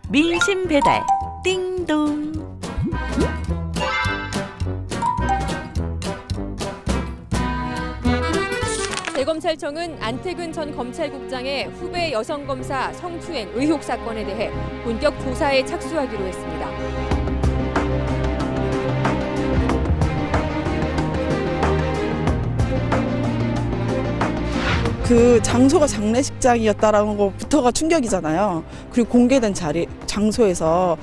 민심 배달 띵동. 대검찰청은 안태근 전 검찰국장의 후배 여성검사 성추행 의혹 사건에 대해 본격 조사에 착수하기로 했습니다. 그 장소가 장례식장이었다라는 것부터가 충격이잖아요. 그리고 공개된 장소에서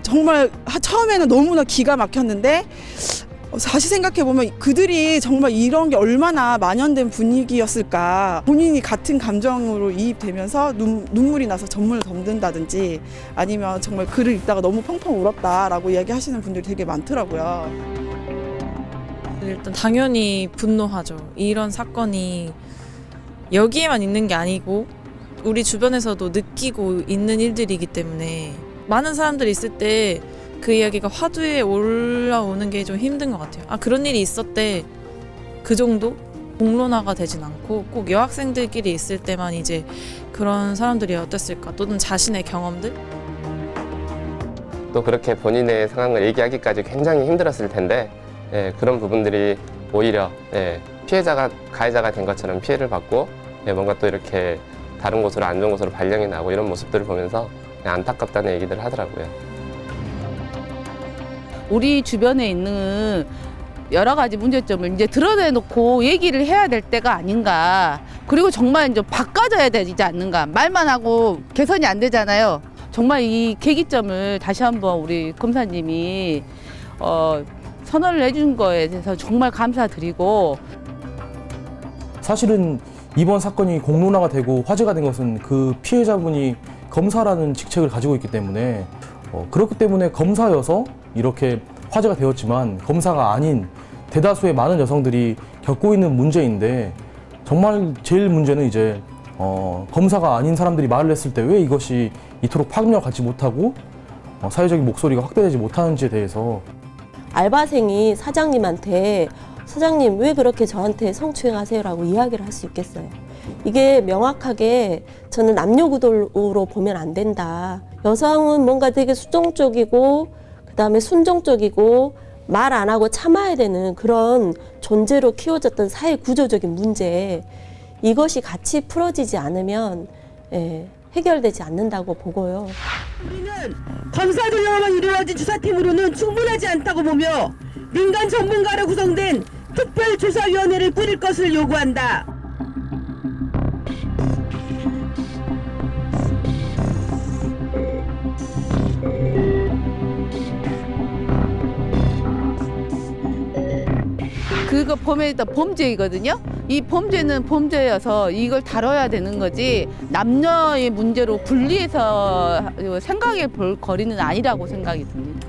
정말 처음에는 너무나 기가 막혔는데 다시 생각해보면 그들이 정말 이런 게 얼마나 만연된 분위기였을까. 본인이 같은 감정으로 이입되면서 눈물이 나서 전문을 덮는다든지 아니면 정말 글을 읽다가 너무 펑펑 울었다라고 이야기하시는 분들이 되게 많더라고요. 일단 당연히 분노하죠. 이런 사건이 여기에만 있는 게 아니고 우리 주변에서도 느끼고 있는 일들이기 때문에 많은 사람들이 있을 때 그 이야기가 화두에 올라오는 게 좀 힘든 것 같아요. 아, 그런 일이 있었대. 그 정도? 공론화가 되진 않고 꼭 여학생들끼리 있을 때만 이제 그런 사람들이 어땠을까? 또는 자신의 경험들? 또 그렇게 본인의 상황을 얘기하기까지 굉장히 힘들었을 텐데 그런 부분들이 오히려 피해자가 가해자가 된 것처럼 피해를 받고 뭔가 또 이렇게 다른 곳으로 안 좋은 곳으로 발령이 나고 이런 모습들을 보면서 안타깝다는 얘기들을 하더라고요. 우리 주변에 있는 여러 가지 문제점을 이제 드러내놓고 얘기를 해야 될 때가 아닌가. 그리고 정말 이제 바꿔줘야 되지 않는가. 말만 하고 개선이 안 되잖아요. 정말 이 계기점을 다시 한번 우리 검사님이 선언을 해준 거에 대해서 정말 감사드리고. 사실은 이번 사건이 공론화가 되고 화제가 된 것은 그 피해자분이 검사라는 직책을 가지고 있기 때문에 그렇기 때문에 검사여서 이렇게 화제가 되었지만 검사가 아닌 대다수의 많은 여성들이 겪고 있는 문제인데 정말 제일 문제는 이제 검사가 아닌 사람들이 말을 했을 때 왜 이것이 이토록 파급력을 갖지 못하고 사회적인 목소리가 확대되지 못하는지에 대해서 알바생이 사장님한테 사장님 왜 그렇게 저한테 성추행하세요라고 이야기를 할 수 있겠어요. 이게 명확하게 저는 남녀구도로 보면 안 된다. 여성은 뭔가 되게 수동적이고 그다음에 순종적이고 말 안 하고 참아야 되는 그런 존재로 키워졌던 사회 구조적인 문제, 이것이 같이 풀어지지 않으면 해결되지 않는다고 보고요. 우리는 검사들로만 이루어진 조사팀으로는 충분하지 않다고 보며 민간 전문가로 구성된 특별조사위원회를 꾸릴 것을 요구한다. 그거 범죄이거든요. 이 범죄는 범죄여서 이걸 다뤄야 되는 거지 남녀의 문제로 분리해서 생각해 볼 거리는 아니라고 생각이 듭니다.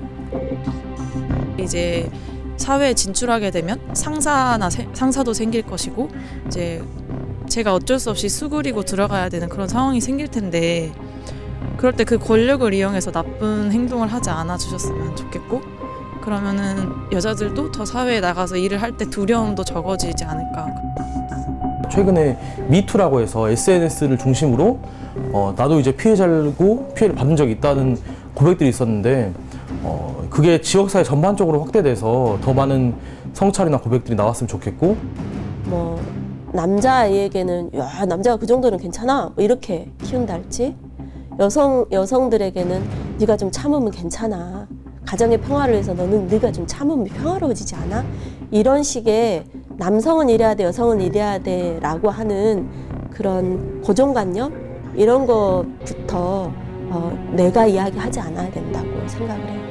이제 사회에 진출하게 되면 상사도 생길 것이고 이제 제가 어쩔 수 없이 수그리고 들어가야 되는 그런 상황이 생길 텐데 그럴 때 그 권력을 이용해서 나쁜 행동을 하지 않아 주셨으면 좋겠고 그러면은 여자들도 더 사회에 나가서 일을 할 때 두려움도 적어지지 않을까. 최근에 미투라고 해서 SNS를 중심으로 나도 이제 피해자고 피해를 받은 적이 있다는 고백들이 있었는데 그게 지역사회 전반적으로 확대돼서 더 많은 성찰이나 고백들이 나왔으면 좋겠고 뭐 남자아이에게는 야 남자가 그 정도는 괜찮아 뭐 이렇게 키운다 할지 여성들에게는 네가 좀 참으면 괜찮아. 가정의 평화를 위해서 너는 네가 좀 참으면 평화로워지지 않아? 이런 식의 남성은 이래야 돼, 여성은 이래야 돼 라고 하는 그런 고정관념? 이런 것부터 내가 이야기하지 않아야 된다고 생각을 해요.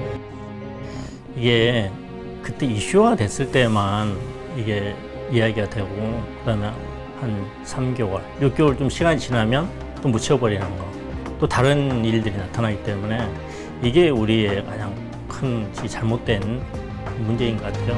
이게 그때 이슈화 됐을 때만 이게 이야기가 되고 그다음에 한 3개월, 6개월 좀 시간이 지나면 또 묻혀버리는 거. 또 다른 일들이 나타나기 때문에 이게 우리의 가장 큰 잘못된 문제인 것 같아요.